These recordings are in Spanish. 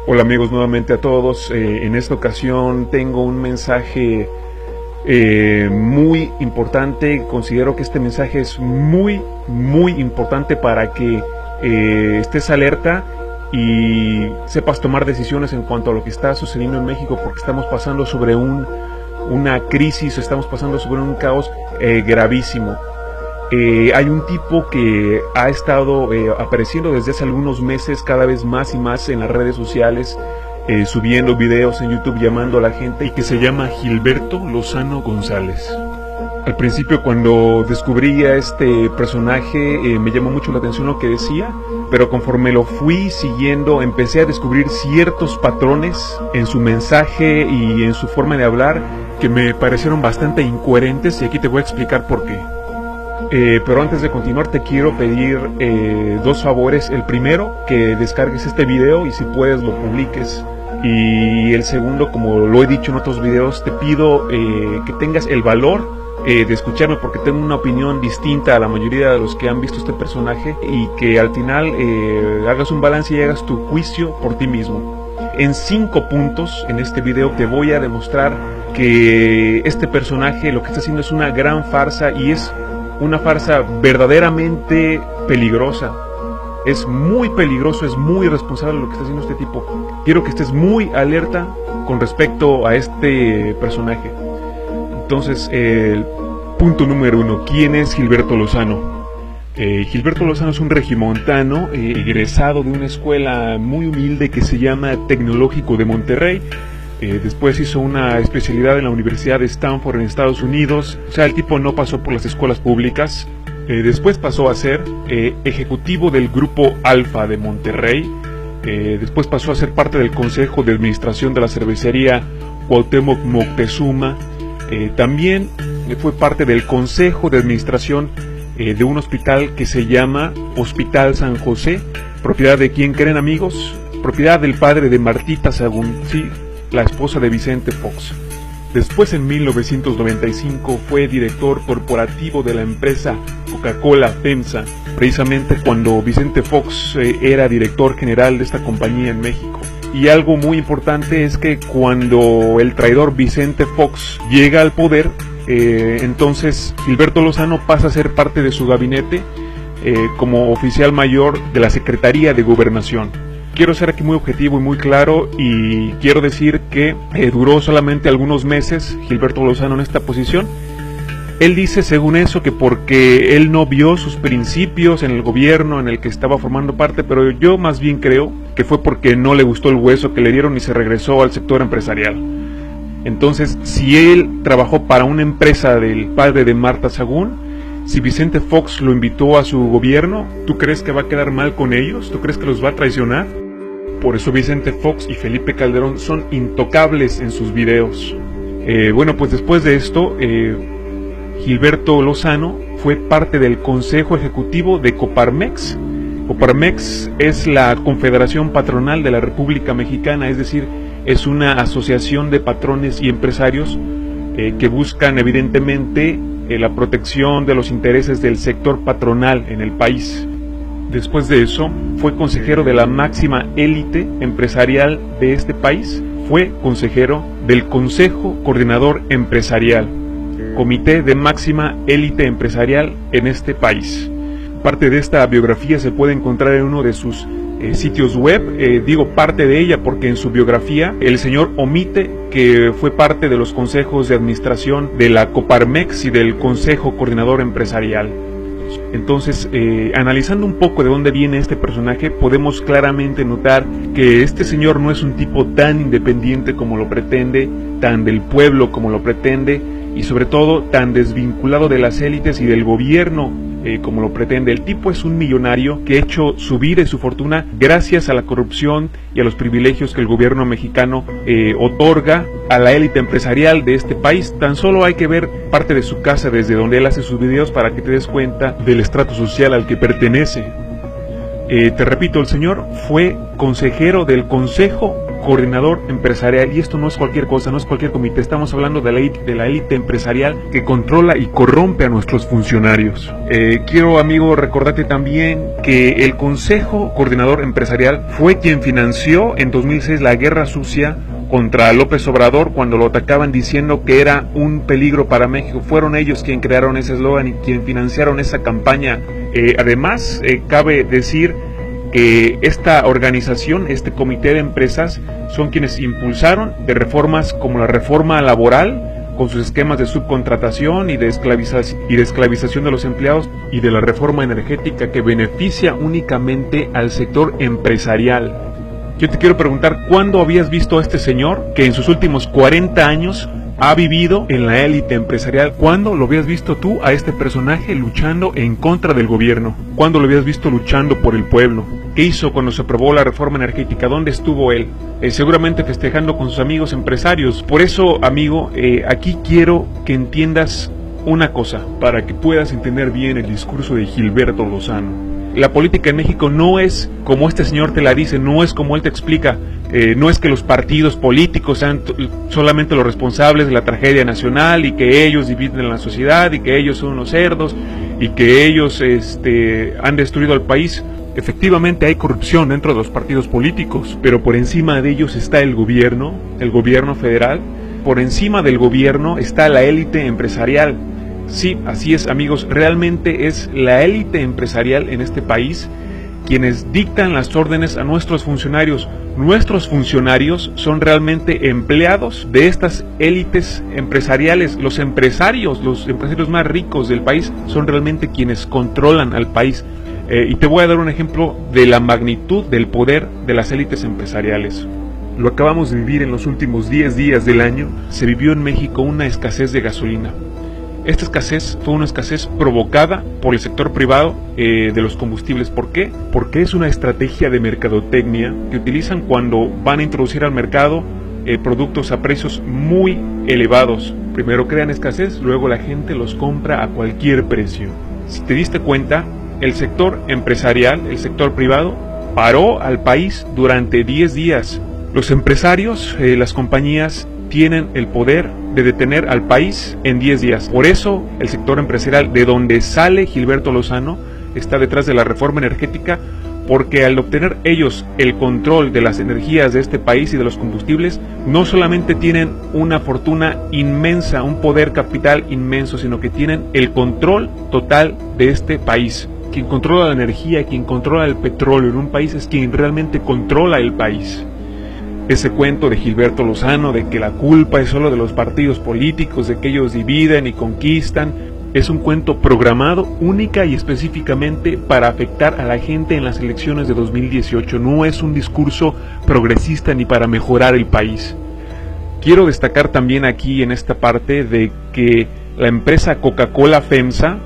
Hola amigos, nuevamente a todos. En esta ocasión tengo un mensaje muy importante. Considero que este mensaje es muy importante para que estés alerta y sepas tomar decisiones en cuanto a lo que está sucediendo en México, porque estamos pasando sobre una crisis, estamos pasando sobre un caos gravísimo. Hay un tipo que ha estado apareciendo desde hace algunos meses cada vez más y más en las redes sociales, subiendo videos en YouTube llamando a la gente, y que se llama Gilberto Lozano González. Al principio, cuando descubrí a este personaje, me llamó mucho la atención lo que decía, pero conforme lo fui siguiendo empecé a descubrir ciertos patrones en su mensaje y en su forma de hablar que me parecieron bastante incoherentes, y aquí te voy a explicar por qué. Pero antes de continuar te quiero pedir dos favores. El primero, que descargues este video y si puedes lo publiques. Y el segundo, como lo he dicho en otros videos, te pido que tengas el valor de escucharme, porque tengo una opinión distinta a la mayoría de los que han visto este personaje, y que al final hagas un balance y hagas tu juicio por ti mismo. En 5 puntos en este video te voy a demostrar que este personaje lo que está haciendo es una gran farsa, y es una farsa verdaderamente peligrosa. Es muy peligroso, es muy irresponsable lo que está haciendo este tipo. Quiero que estés muy alerta con respecto a este personaje. Entonces, punto número 1. ¿Quién es Gilberto Lozano? Gilberto Lozano es un regimontano egresado de una escuela muy humilde que se llama Tecnológico de Monterrey. Después hizo una especialidad en la Universidad de Stanford en Estados Unidos. O sea, el tipo no pasó por las escuelas públicas. Después pasó a ser ejecutivo del Grupo Alfa de Monterrey. Después pasó a ser parte del Consejo de Administración de la cervecería Cuauhtémoc Moctezuma. También fue parte del Consejo de Administración de un hospital que se llama Hospital San José. ¿Propiedad de quién creen, amigos? Propiedad del padre de Martita Sagún, sí, la esposa de Vicente Fox. Después, en 1995, fue director corporativo de la empresa Coca-Cola FEMSA, precisamente cuando Vicente Fox era director general de esta compañía en México. Y algo muy importante es que cuando el traidor Vicente Fox llega al poder, entonces Gilberto Lozano pasa a ser parte de su gabinete como oficial mayor de la Secretaría de Gobernación. Quiero ser aquí muy objetivo y muy claro, y quiero decir que duró solamente algunos meses Gilberto Lozano en esta posición. Él dice, según eso, que porque él no vio sus principios en el gobierno en el que estaba formando parte, pero yo más bien creo que fue porque no le gustó el hueso que le dieron y se regresó al sector empresarial. Entonces, si él trabajó para una empresa del padre de Marta Sagún, si Vicente Fox lo invitó a su gobierno, ¿tú crees que va a quedar mal con ellos? ¿Tú crees que los va a traicionar? Por eso Vicente Fox y Felipe Calderón son intocables en sus videos. Bueno, pues después de esto, Gilberto Lozano fue parte del Consejo Ejecutivo de Coparmex. Coparmex es la Confederación Patronal de la República Mexicana, es decir, es una asociación de patrones y empresarios que buscan evidentemente la protección de los intereses del sector patronal en el país. Después de eso, fue consejero de la máxima élite empresarial de este país. Fue consejero del Consejo Coordinador Empresarial, comité de máxima élite empresarial en este país. Parte de esta biografía se puede encontrar en uno de sus sitios web. Digo parte de ella porque en su biografía el señor omite que fue parte de los consejos de administración de la Coparmex y del Consejo Coordinador Empresarial. Entonces, analizando un poco de dónde viene este personaje, podemos claramente notar que este señor no es un tipo tan independiente como lo pretende, tan del pueblo como lo pretende, y sobre todo tan desvinculado de las élites y del gobierno como lo pretende. El tipo es un millonario que ha hecho su vida y su fortuna gracias a la corrupción y a los privilegios que el gobierno mexicano otorga a la élite empresarial de este país. Tan solo hay que ver parte de su casa desde donde él hace sus videos para que te des cuenta del estrato social al que pertenece. Te repito, el señor fue consejero del Consejo coordinador empresarial, y esto no es cualquier cosa, no es cualquier comité, estamos hablando de la élite empresarial que controla y corrompe a nuestros funcionarios. Quiero, amigo, recordarte también que el Consejo Coordinador Empresarial fue quien financió en 2006 la guerra sucia contra López Obrador cuando lo atacaban diciendo que era un peligro para México. Fueron ellos quienes crearon ese eslogan y quien financiaron esa campaña. Además, cabe decir que esta organización, este comité de empresas, son quienes impulsaron de reformas como la reforma laboral, con sus esquemas de subcontratación y de esclavización de los empleados, y de la reforma energética que beneficia únicamente al sector empresarial. Yo te quiero preguntar, ¿cuándo habías visto a este señor que en sus últimos 40 años ha vivido en la élite empresarial? ¿Cuándo lo habías visto tú a este personaje luchando en contra del gobierno? ¿Cuándo lo habías visto luchando por el pueblo? ¿Qué hizo cuando se aprobó la reforma energética? ¿Dónde estuvo él? Seguramente festejando con sus amigos empresarios. Por eso, amigo, aquí quiero que entiendas una cosa, para que puedas entender bien el discurso de Gilberto Lozano. La política en México no es como este señor te la dice, no es como él te explica. No es que los partidos políticos sean solamente los responsables de la tragedia nacional y que ellos dividen la sociedad y que ellos son los cerdos y que ellos han destruido al país. Efectivamente hay corrupción dentro de los partidos políticos, pero por encima de ellos está el gobierno federal. Por encima del gobierno está la élite empresarial. Sí, así es, amigos, realmente es la élite empresarial en este país quienes dictan las órdenes a nuestros funcionarios. Nuestros funcionarios son realmente empleados de estas élites empresariales. Los empresarios más ricos del país son realmente quienes controlan al país. Y te voy a dar un ejemplo de la magnitud del poder de las élites empresariales. Lo acabamos de vivir en los últimos 10 días del año. Se vivió en México una escasez de gasolina. Esta escasez fue una escasez provocada por el sector privado de los combustibles. ¿Por qué? Porque es una estrategia de mercadotecnia que utilizan cuando van a introducir al mercado productos a precios muy elevados. Primero crean escasez, luego la gente los compra a cualquier precio. Si te diste cuenta, el sector empresarial, el sector privado, paró al país durante 10 días. Los empresarios, las compañías, tienen el poder de detener al país en 10 días. Por eso el sector empresarial, de donde sale Gilberto Lozano, está detrás de la reforma energética, porque al obtener ellos el control de las energías de este país y de los combustibles, no solamente tienen una fortuna inmensa, un poder capital inmenso, sino que tienen el control total de este país. Quien controla la energía, quien controla el petróleo en un país es quien realmente controla el país. Ese cuento de Gilberto Lozano de que la culpa es solo de los partidos políticos, de que ellos dividen y conquistan, es un cuento programado única y específicamente para afectar a la gente en las elecciones de 2018. No es un discurso progresista ni para mejorar el país. Quiero destacar también aquí en esta parte de que la empresa Coca-Cola FEMSA,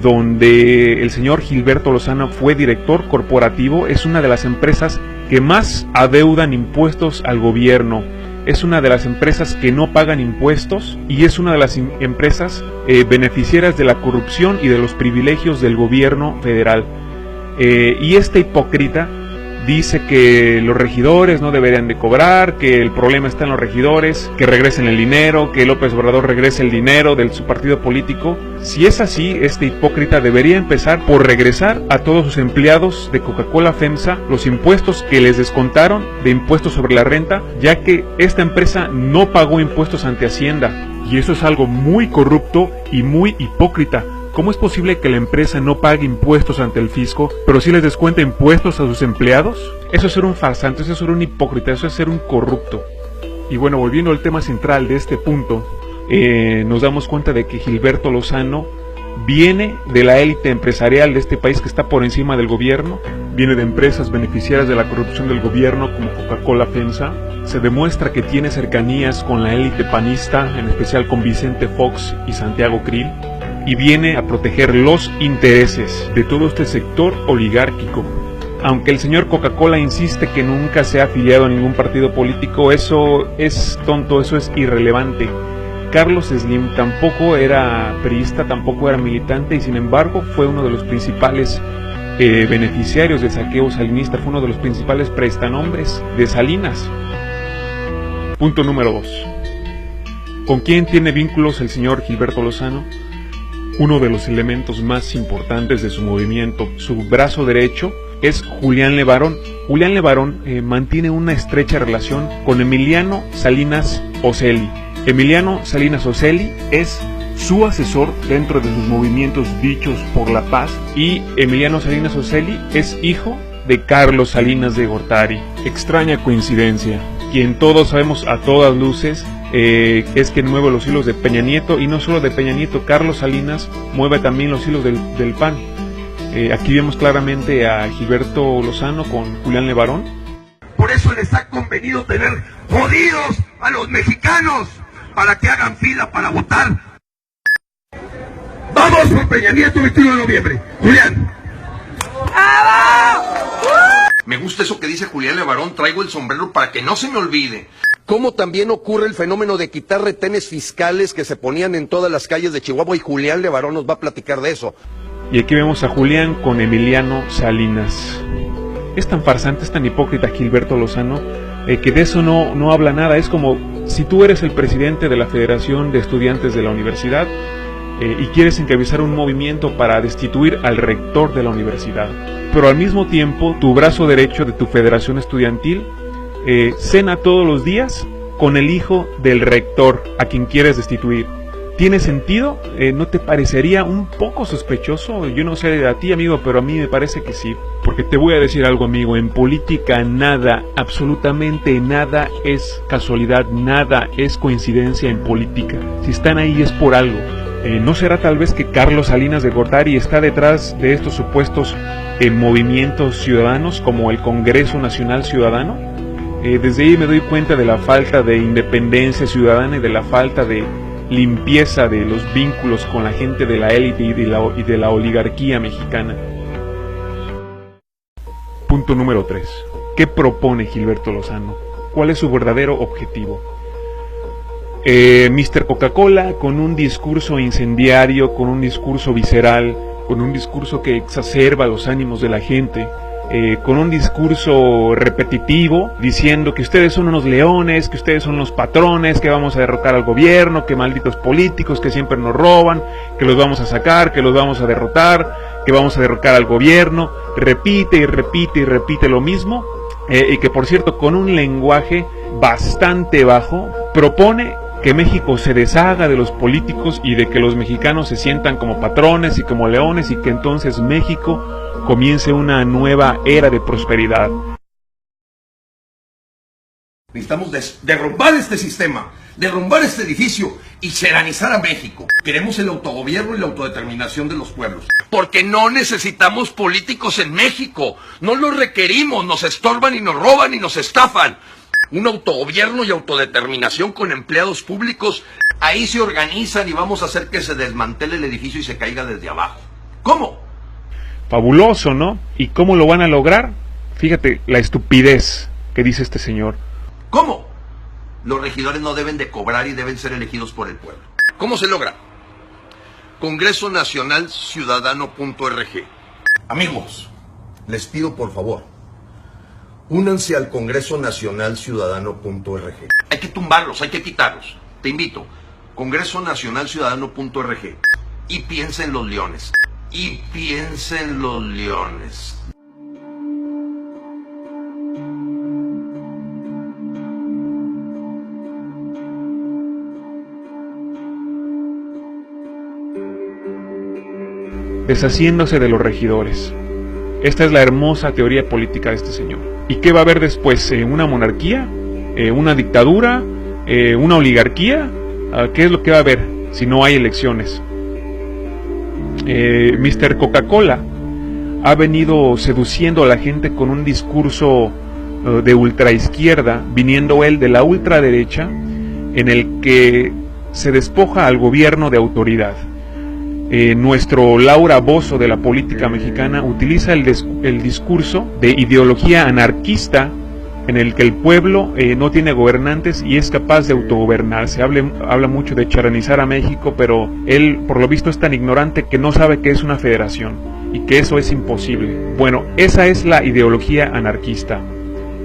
donde el señor Gilberto Lozano fue director corporativo, es una de las empresas que más adeudan impuestos al gobierno. Es una de las empresas que no pagan impuestos y es una de las empresas beneficiarias de la corrupción y de los privilegios del gobierno federal. Y este hipócrita dice que los regidores no deberían de cobrar, que el problema está en los regidores, que regresen el dinero, que López Obrador regrese el dinero de su partido político. Si es así, este hipócrita debería empezar por regresar a todos sus empleados de Coca-Cola FEMSA los impuestos que les descontaron de impuestos sobre la renta, ya que esta empresa no pagó impuestos ante Hacienda. Y eso es algo muy corrupto y muy hipócrita. ¿Cómo es posible que la empresa no pague impuestos ante el fisco, pero sí les descuenta impuestos a sus empleados? Eso es ser un farsante, eso es ser un hipócrita, eso es ser un corrupto. Y bueno, volviendo al tema central de este punto, nos damos cuenta de que Gilberto Lozano viene de la élite empresarial de este país que está por encima del gobierno, viene de empresas beneficiarias de la corrupción del gobierno como Coca-Cola FEMSA. Se demuestra que tiene cercanías con la élite panista, en especial con Vicente Fox y Santiago Krill, y viene a proteger los intereses de todo este sector oligárquico. Aunque el señor Coca-Cola insiste que nunca se ha afiliado a ningún partido político, eso es tonto, eso es irrelevante. Carlos Slim tampoco era priista, tampoco era militante y sin embargo fue uno de los principales beneficiarios del saqueo salinista, fue uno de los principales prestanombres de Salinas. Punto número 2. ¿Con quién tiene vínculos el señor Gilberto Lozano? Uno de los elementos más importantes de su movimiento, su brazo derecho, es Julián Levarón. Julián Levarón mantiene una estrecha relación con Emiliano Salinas Ocelli. Emiliano Salinas Ocelli es su asesor dentro de sus movimientos dichos por la paz, y Emiliano Salinas Ocelli es hijo de Carlos Salinas de Gortari. Extraña coincidencia, quien todos sabemos a todas luces es quien mueve los hilos de Peña Nieto, y no solo de Peña Nieto, Carlos Salinas mueve también los hilos del PAN. Aquí vemos claramente a Gilberto Lozano con Julián Levarón. Por eso les ha convenido tener jodidos a los mexicanos para que hagan fila para votar. Vamos por Peña Nieto 21 de noviembre. Julián. Me gusta eso que dice Julián Levarón, traigo el sombrero para que no se me olvide. Como también ocurre el fenómeno de quitar retenes fiscales que se ponían en todas las calles de Chihuahua, y Julián Levarón nos va a platicar de eso. Y aquí vemos a Julián con Emiliano Salinas. Es tan farsante, es tan hipócrita Gilberto Lozano, que de eso no habla nada. Es como si tú eres el presidente de la Federación de Estudiantes de la Universidad y quieres encabezar un movimiento para destituir al rector de la universidad, pero al mismo tiempo tu brazo derecho de tu federación estudiantil cena todos los días con el hijo del rector a quien quieres destituir. ¿Tiene sentido? ¿No te parecería un poco sospechoso? Yo no sé a ti, amigo, pero a mí me parece que sí. Porque te voy a decir algo, amigo, en política nada, absolutamente nada es casualidad, nada es coincidencia en política. Si están ahí es por algo. ¿No será tal vez que Carlos Salinas de Gortari está detrás de estos supuestos movimientos ciudadanos como el Congreso Nacional Ciudadano? Desde ahí me doy cuenta de la falta de independencia ciudadana y de la falta de limpieza de los vínculos con la gente de la élite y de la oligarquía mexicana. Punto número 3. ¿Qué propone Gilberto Lozano? ¿Cuál es su verdadero objetivo? Mr. Coca-Cola, con un discurso incendiario, con un discurso visceral, con un discurso que exacerba los ánimos de la gente, con un discurso repetitivo, diciendo que ustedes son unos leones, que ustedes son unos patrones, que vamos a derrocar al gobierno, que malditos políticos que siempre nos roban, que los vamos a sacar, que los vamos a derrotar, que vamos a derrocar al gobierno. Repite y repite y repite lo mismo, y que por cierto con un lenguaje bastante bajo propone que México se deshaga de los políticos y de que los mexicanos se sientan como patrones y como leones, y que entonces México comience una nueva era de prosperidad. Necesitamos derrumbar este sistema, derrumbar este edificio y seranizar a México. Queremos el autogobierno y la autodeterminación de los pueblos. Porque no necesitamos políticos en México, no los requerimos, nos estorban y nos roban y nos estafan. Un autogobierno y autodeterminación con empleados públicos, ahí se organizan y vamos a hacer que se desmantele el edificio y se caiga desde abajo. ¿Cómo? Fabuloso, ¿no? ¿Y cómo lo van a lograr? Fíjate la estupidez que dice este señor. ¿Cómo? Los regidores no deben de cobrar y deben ser elegidos por el pueblo. ¿Cómo se logra? Congreso Nacional Ciudadano.org. Amigos, les pido por favor, únanse al Congreso Nacional Ciudadano.org. Hay que tumbarlos, hay que quitarlos. Te invito, Congreso Nacional Ciudadano.org. Y piensa en los leones. Y piensa en los leones. Deshaciéndose de los regidores. Esta es la hermosa teoría política de este señor. ¿Y qué va a haber después? ¿Una monarquía? ¿Una dictadura? ¿Una oligarquía? ¿Qué es lo que va a haber si no hay elecciones? Mr. Coca-Cola ha venido seduciendo a la gente con un discurso de ultraizquierda, viniendo él de la ultraderecha, en el que se despoja al gobierno de autoridad. Nuestro Laura Bozzo de la política mexicana utiliza el discurso de ideología anarquista, en el que el pueblo no tiene gobernantes y es capaz de autogobernarse. Habla mucho de charanizar a México, pero él por lo visto es tan ignorante que no sabe qué es una federación. y que eso es imposible. Bueno, esa es la ideología anarquista,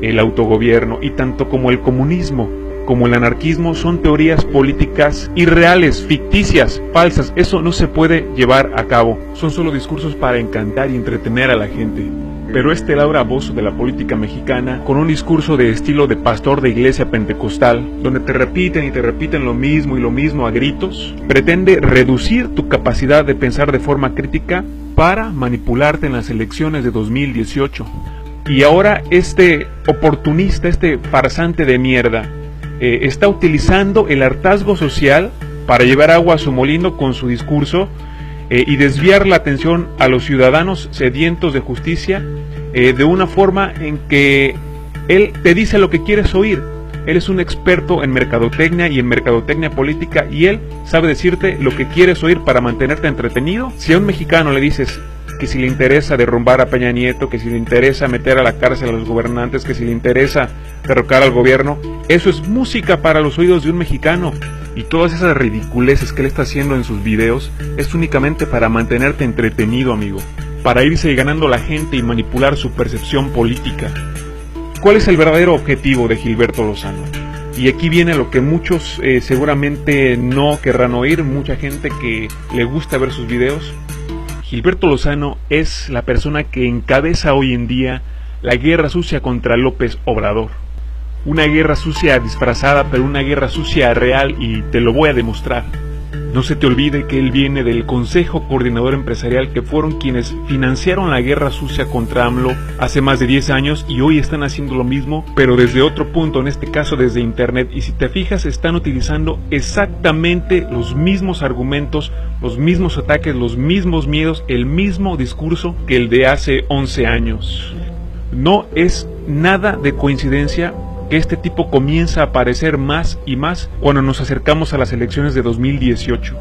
el autogobierno, y tanto como el comunismo como el anarquismo son teorías políticas irreales, ficticias, falsas. Eso no se puede llevar a cabo. Son solo discursos para encantar y entretener a la gente. Pero este Laura Bozzo de la política mexicana, con un discurso de estilo de pastor de iglesia pentecostal, donde te repiten y te repiten lo mismo y lo mismo a gritos, pretende reducir tu capacidad de pensar de forma crítica para manipularte en las elecciones de 2018. Y ahora este oportunista, este farsante de mierda, está utilizando el hartazgo social para llevar agua a su molino con su discurso y desviar la atención a los ciudadanos sedientos de justicia de una forma en que él te dice lo que quieres oír. Él es un experto en mercadotecnia y en mercadotecnia política, y él sabe decirte lo que quieres oír para mantenerte entretenido. Si a un mexicano le dices que si le interesa derrumbar a Peña Nieto, que si le interesa meter a la cárcel a los gobernantes, que si le interesa derrocar al gobierno, eso es música para los oídos de un mexicano. Y todas esas ridiculeces que él está haciendo en sus videos es únicamente para mantenerte entretenido, amigo, para irse ganando la gente y manipular su percepción política. ¿Cuál es el verdadero objetivo de Gilberto Lozano? Y aquí viene lo que muchos seguramente no querrán oír, mucha gente que le gusta ver sus videos. Gilberto Lozano es la persona que encabeza hoy en día la guerra sucia contra López Obrador. Una guerra sucia disfrazada, pero una guerra sucia real, y te lo voy a demostrar. No se te olvide que él viene del Consejo Coordinador Empresarial, que fueron quienes financiaron la guerra sucia contra AMLO hace más de 10 años y hoy están haciendo lo mismo, pero desde otro punto, en este caso desde Internet. Y si te fijas, están utilizando exactamente los mismos argumentos, los mismos ataques, los mismos miedos, el mismo discurso que el de hace 11 años. No es nada de coincidencia que este tipo comienza a aparecer más y más cuando nos acercamos a las elecciones de 2018.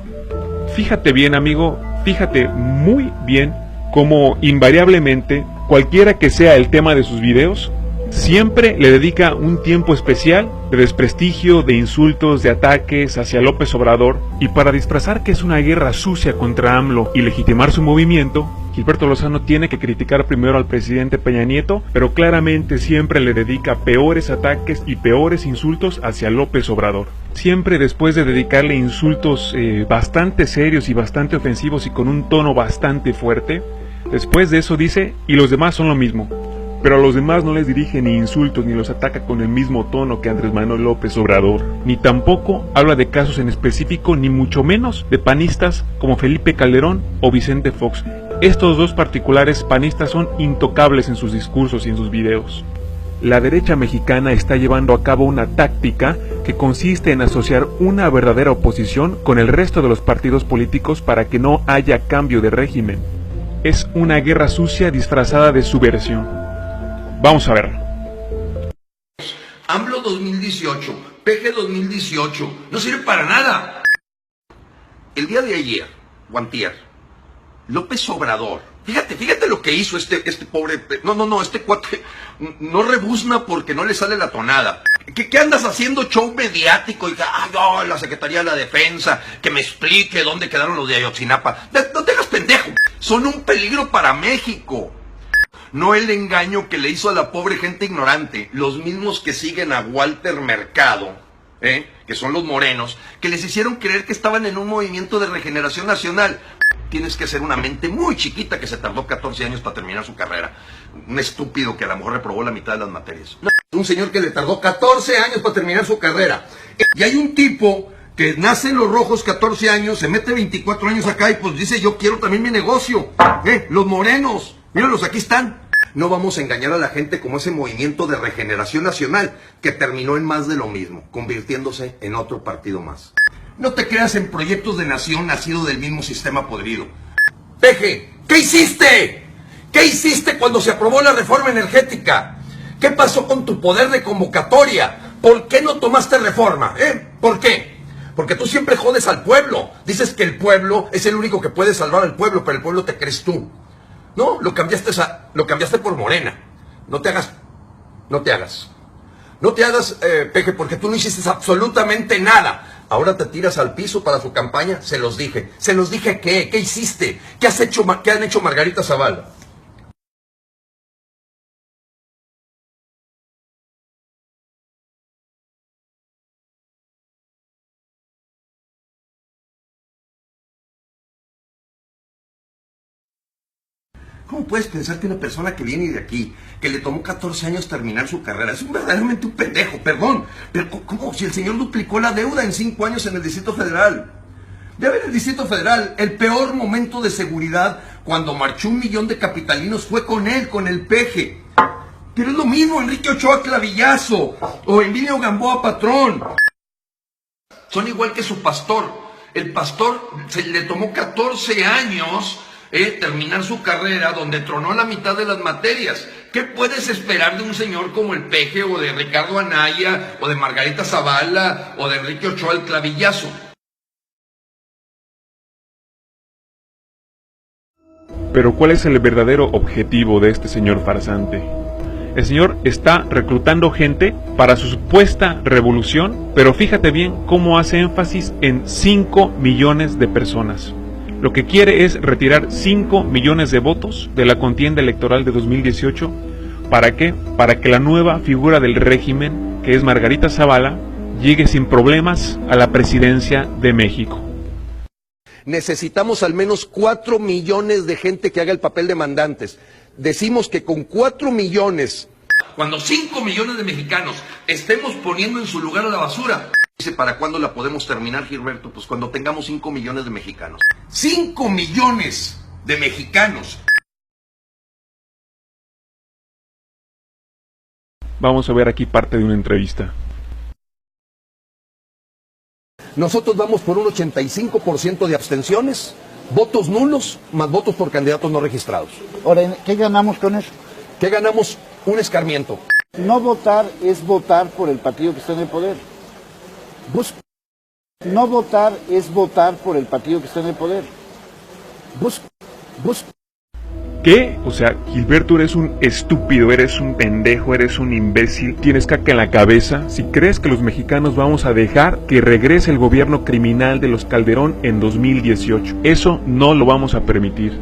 Fíjate bien, amigo, fíjate muy bien cómo invariablemente, cualquiera que sea el tema de sus videos, siempre le dedica un tiempo especial de desprestigio, de insultos, de ataques hacia López Obrador, y para disfrazar que es una guerra sucia contra AMLO y legitimar su movimiento, Gilberto Lozano tiene que criticar primero al presidente Peña Nieto, pero claramente siempre le dedica peores ataques y peores insultos hacia López Obrador. Siempre después de dedicarle insultos bastante serios y bastante ofensivos y con un tono bastante fuerte, después de eso dice, y los demás son lo mismo. Pero a los demás no les dirige ni insultos ni los ataca con el mismo tono que Andrés Manuel López Obrador, ni tampoco habla de casos en específico, ni mucho menos de panistas como Felipe Calderón o Vicente Fox. Estos dos particulares panistas son intocables en sus discursos y en sus videos. La derecha mexicana está llevando a cabo una táctica que consiste en asociar una verdadera oposición con el resto de los partidos políticos para que no haya cambio de régimen. Es una guerra sucia disfrazada de subversión. Vamos a ver. AMLO 2018, PG 2018, no sirve para nada. El día de ayer, o antier, López Obrador, fíjate lo que hizo este pobre, este cuate no rebuzna porque no le sale la tonada. ¿Qué andas haciendo show mediático? Y la Secretaría de la Defensa, que me explique dónde quedaron los de Ayotzinapa. No te hagas pendejo, son un peligro para México. No el engaño que le hizo a la pobre gente ignorante, los mismos que siguen a Walter Mercado, que son los morenos, que les hicieron creer que estaban en un movimiento de regeneración nacional. Tienes que ser una mente muy chiquita que se tardó 14 años para terminar su carrera. Un estúpido que a lo mejor reprobó la mitad de las materias. Un señor que le tardó 14 años para terminar su carrera. Y hay un tipo que nace en los rojos 14 años, se mete 24 años acá y pues dice, yo quiero también mi negocio. Los morenos, míralos, aquí están. No vamos a engañar a la gente como ese movimiento de regeneración nacional que terminó en más de lo mismo, convirtiéndose en otro partido más. No te creas en proyectos de nación nacido del mismo sistema podrido. Peje, ¿qué hiciste? ¿Qué hiciste cuando se aprobó la reforma energética? ¿Qué pasó con tu poder de convocatoria? ¿Por qué no tomaste reforma? ¿Por qué? Porque tú siempre jodes al pueblo. Dices que el pueblo es el único que puede salvar al pueblo, pero el pueblo te crees tú. No, lo cambiaste por Morena. No te hagas, Peje, porque tú no hiciste absolutamente nada. Ahora te tiras al piso para su campaña. Se los dije. ¿Se los dije qué? ¿Qué hiciste? ¿Qué han hecho Margarita Zavala? ¿Cómo puedes pensar que una persona que viene de aquí, que le tomó 14 años terminar su carrera, es verdaderamente un pendejo, perdón? Pero ¿cómo? Si el señor duplicó la deuda en 5 años en el Distrito Federal. Ya ven, el Distrito Federal, el peor momento de seguridad cuando marchó 1 millón de capitalinos fue con él, con el peje. Pero es lo mismo, Enrique Ochoa Clavillazo o Emilio Gamboa Patrón. Son igual que su pastor. El pastor le tomó 14 años terminar su carrera, donde tronó la mitad de las materias. ¿Qué puedes esperar de un señor como el Peje, o de Ricardo Anaya, o de Margarita Zavala, o de Enrique Ochoa el Clavillazo? Pero ¿cuál es el verdadero objetivo de este señor farsante? El señor está reclutando gente para su supuesta revolución, pero fíjate bien cómo hace énfasis en 5 millones de personas. Lo que quiere es retirar 5 millones de votos de la contienda electoral de 2018. ¿Para qué? Para que la nueva figura del régimen, que es Margarita Zavala, llegue sin problemas a la presidencia de México. Necesitamos al menos 4 millones de gente que haga el papel de mandantes. Decimos que con 4 millones... Cuando 5 millones de mexicanos estemos poniendo en su lugar a la basura. Dice, ¿para cuándo la podemos terminar, Gilberto? Pues cuando tengamos 5 millones de mexicanos. 5 millones de mexicanos. Vamos a ver aquí parte de una entrevista. Nosotros vamos por un 85% de abstenciones, votos nulos, más votos por candidatos no registrados. Ahora, ¿qué ganamos con eso? ¿Qué ganamos? Un escarmiento. No votar es votar por el partido que está en el poder. No votar es votar por el partido que está en el poder. ¿Qué? O sea, Gilberto, eres un estúpido, eres un pendejo, eres un imbécil, tienes caca en la cabeza. Si crees que los mexicanos vamos a dejar que regrese el gobierno criminal de los Calderón en 2018, eso no lo vamos a permitir.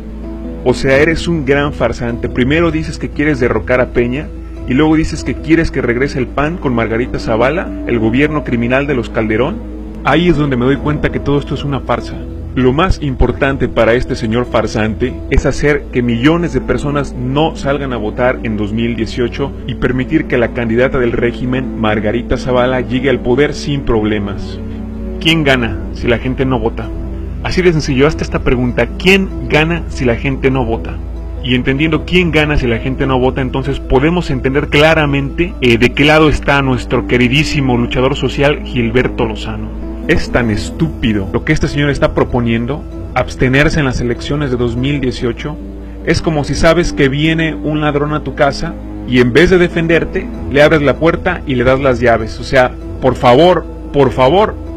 O sea, eres un gran farsante. Primero dices que quieres derrocar a Peña, y luego dices que quieres que regrese el PAN con Margarita Zavala, el gobierno criminal de los Calderón. Ahí es donde me doy cuenta que todo esto es una farsa. Lo más importante para este señor farsante es hacer que millones de personas no salgan a votar en 2018 y permitir que la candidata del régimen, Margarita Zavala, llegue al poder sin problemas. ¿Quién gana si la gente no vota? Así de sencillo, hasta esta pregunta: ¿quién gana si la gente no vota? Y entendiendo quién gana si la gente no vota, entonces podemos entender claramente de qué lado está nuestro queridísimo luchador social Gilberto Lozano. Es tan estúpido lo que este señor está proponiendo, abstenerse en las elecciones de 2018. Es como si sabes que viene un ladrón a tu casa y en vez de defenderte, le abres la puerta y le das las llaves. O sea, por favor,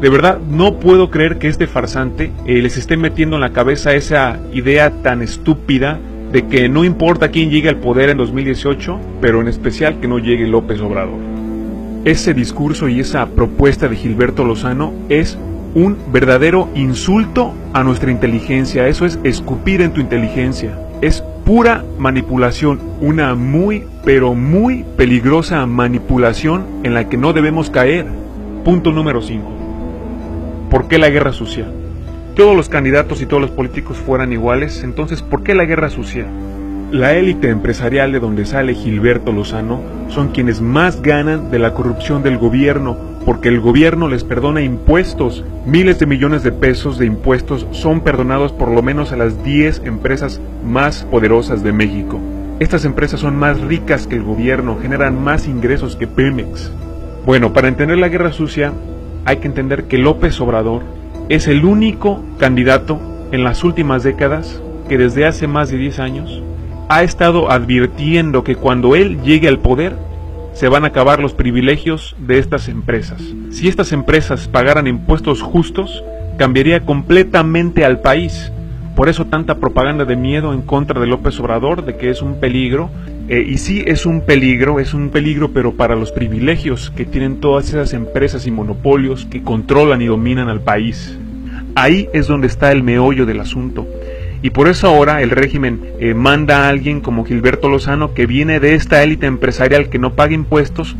de verdad no puedo creer que este farsante les esté metiendo en la cabeza esa idea tan estúpida de que no importa quién llegue al poder en 2018, pero en especial que no llegue López Obrador. Ese discurso y esa propuesta de Gilberto Lozano es un verdadero insulto a nuestra inteligencia. Eso es escupir en tu inteligencia. Es pura manipulación, una muy, pero muy peligrosa manipulación en la que no debemos caer. Punto número 5. ¿Por qué la guerra sucia? Todos los candidatos y todos los políticos fueran iguales, entonces ¿por qué la guerra sucia? La élite empresarial de donde sale Gilberto Lozano son quienes más ganan de la corrupción del gobierno, porque el gobierno les perdona impuestos. Miles de millones de pesos de impuestos son perdonados por lo menos a las 10 empresas más poderosas de México. Estas empresas son más ricas que el gobierno, generan más ingresos que Pemex. Bueno, para entender la guerra sucia hay que entender que López Obrador es el único candidato en las últimas décadas que desde hace más de 10 años ha estado advirtiendo que cuando él llegue al poder se van a acabar los privilegios de estas empresas. Si estas empresas pagaran impuestos justos, cambiaría completamente al país. Por eso tanta propaganda de miedo en contra de López Obrador, de que es un peligro, Y sí, es un peligro, pero para los privilegios que tienen todas esas empresas y monopolios que controlan y dominan al país. Ahí es donde está el meollo del asunto. Y por eso ahora el régimen manda a alguien como Gilberto Lozano, que viene de esta élite empresarial que no paga impuestos,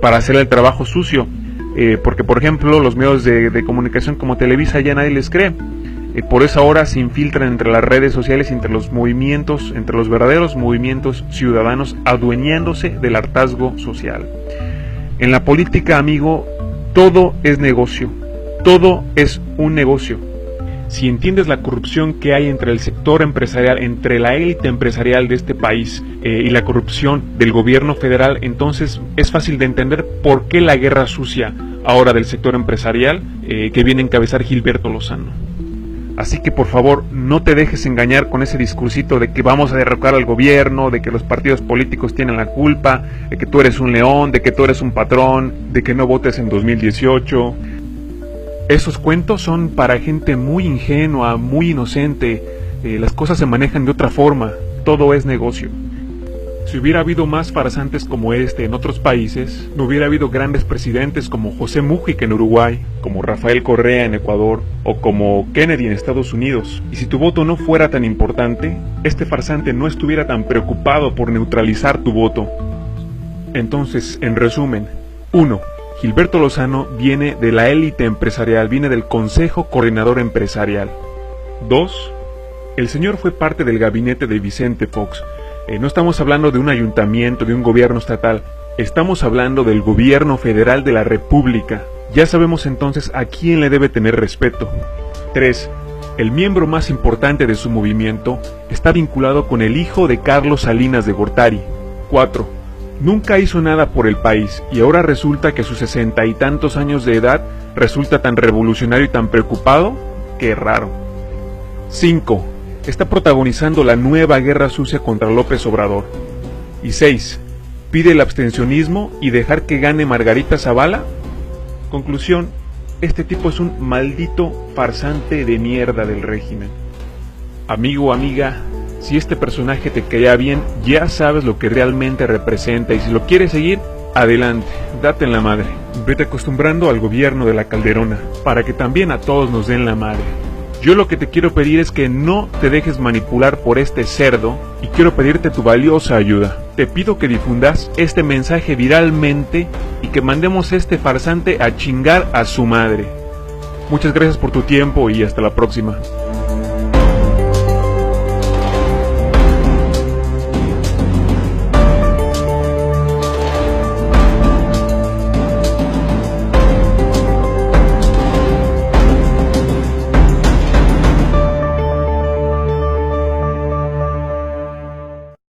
para hacer el trabajo sucio. Porque, por ejemplo, los medios de comunicación como Televisa ya nadie les cree. Por eso ahora se infiltran entre las redes sociales, entre los movimientos, entre los verdaderos movimientos ciudadanos, adueñándose del hartazgo social. En la política, amigo, todo es negocio. Todo es un negocio. Si entiendes la corrupción que hay entre el sector empresarial, entre la élite empresarial de este país y la corrupción del gobierno federal, entonces es fácil de entender por qué la guerra sucia ahora del sector empresarial que viene a encabezar Gilberto Lozano. Así que por favor no te dejes engañar con ese discursito de que vamos a derrocar al gobierno, de que los partidos políticos tienen la culpa, de que tú eres un león, de que tú eres un patrón, de que no votes en 2018. Esos cuentos son para gente muy ingenua, muy inocente. Las cosas se manejan de otra forma, todo es negocio. Si hubiera habido más farsantes como este en otros países, no hubiera habido grandes presidentes como José Mújica en Uruguay, como Rafael Correa en Ecuador, o como Kennedy en Estados Unidos. Y si tu voto no fuera tan importante, este farsante no estuviera tan preocupado por neutralizar tu voto. Entonces, en resumen, 1. Gilberto Lozano viene de la élite empresarial, viene del Consejo Coordinador Empresarial. 2. El señor fue parte del gabinete de Vicente Fox. No estamos hablando de un ayuntamiento, de un gobierno estatal, estamos hablando del gobierno federal de la República. Ya sabemos entonces a quién le debe tener respeto. 3. El miembro más importante de su movimiento está vinculado con el hijo de Carlos Salinas de Gortari. 4. Nunca hizo nada por el país y ahora resulta que a sus 60 y tantos años de edad resulta tan revolucionario y tan preocupado. ¡Qué raro! 5. Está protagonizando la nueva guerra sucia contra López Obrador. Y 6. Pide el abstencionismo y dejar que gane Margarita Zavala. Conclusión, este tipo es un maldito farsante de mierda del régimen. Amigo, amiga, si este personaje te caía bien, ya sabes lo que realmente representa y si lo quieres seguir, adelante, date en la madre. Vete acostumbrando al gobierno de la Calderona, para que también a todos nos den la madre. Yo lo que te quiero pedir es que no te dejes manipular por este cerdo y quiero pedirte tu valiosa ayuda. Te pido que difundas este mensaje viralmente y que mandemos a este farsante a chingar a su madre. Muchas gracias por tu tiempo y hasta la próxima.